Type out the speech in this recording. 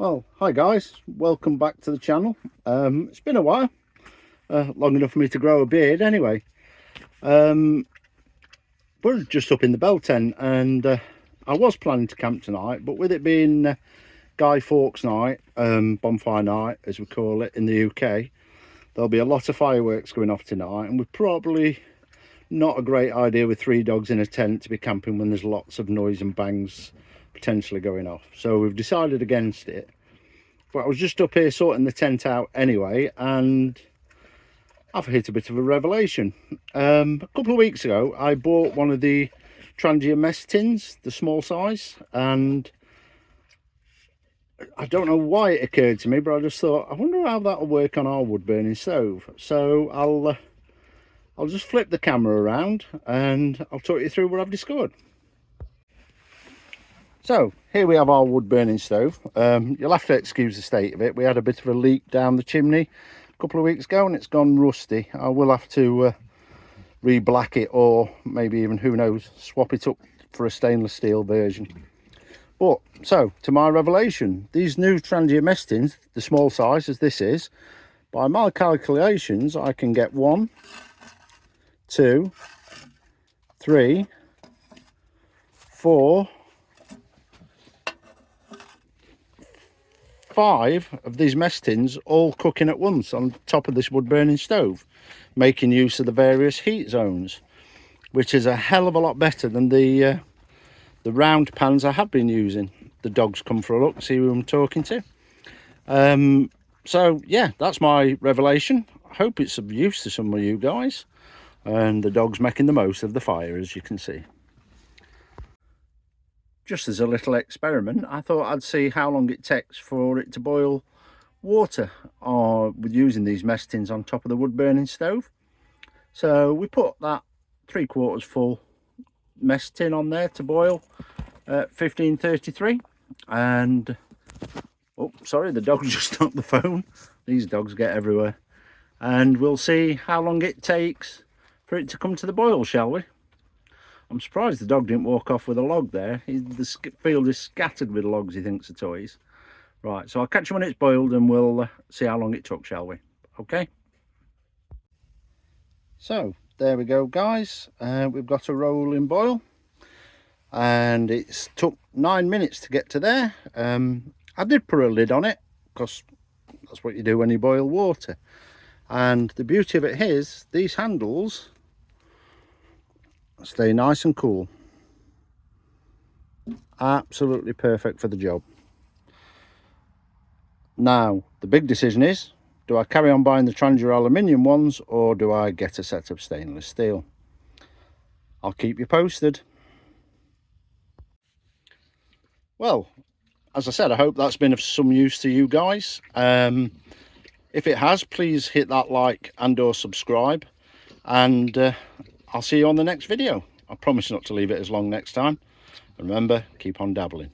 Well, hi guys, welcome back to the channel. It's been a while, long enough for me to grow a beard anyway. We're just up in the Bell Tent, and I was planning to camp tonight, but with it being Guy Fawkes night, bonfire night as we call it in the UK, there'll be a lot of fireworks going off tonight, and we're probably not a great idea with 3 dogs in a tent to be camping when there's lots of noise and bangs potentially going off. So we've decided against it. But I was just up here sorting the tent out anyway, and I've hit a bit of a revelation. A couple of weeks ago I bought one of the trangia mess tins, the small size, and I don't know why it occurred to me, but I just thought, I wonder how that'll work on our wood burning stove. So I'll just flip the camera around and I'll talk you through what I've discovered. So here we have our wood burning stove. You'll have to excuse the state of it. We had a bit of a leak down the chimney a couple of weeks ago and it's gone rusty. I will have to re-black it, or maybe even, who knows, swap it up for a stainless steel version. But so to my revelation, these new trangia mess tins, the small size as this is, by my calculations I can get 1, 2, 3, 4, 5 of these mess tins all cooking at once on top of this wood burning stove, making use of the various heat zones, which is a hell of a lot better than the round pans I have been using. The dogs come for a look, see who I'm talking to. So yeah, that's my revelation. I hope it's of use to some of you guys, and the dog's making the most of the fire, as you can see. Just as a little experiment, I thought I'd see how long it takes for it to boil water with using these mess tins on top of the wood burning stove. So we put that 3/4 full mess tin on there to boil at 1533, and oh sorry, the dog just knocked the phone. These dogs get everywhere. And we'll see how long it takes for it to come to the boil, shall we? I'm surprised the dog didn't walk off with a log there. The field is scattered with logs, he thinks are toys. Right, so I'll catch you when it's boiled and we'll see how long it took, shall we? Okay. So there we go, guys. We've got a rolling boil, and it's took 9 minutes to get to there. I did put a lid on it because that's what you do when you boil water. And the beauty of it is these handles stay nice and cool. Absolutely perfect for the job. Now the big decision is, do I carry on buying the trangia aluminium ones, or do I get a set of stainless steel? I'll keep you posted. Well, as I said, I hope that's been of some use to you guys. If it has, please hit that like and or subscribe, and I'll see you on the next video. I promise not to leave it as long next time. And remember, keep on dabbling.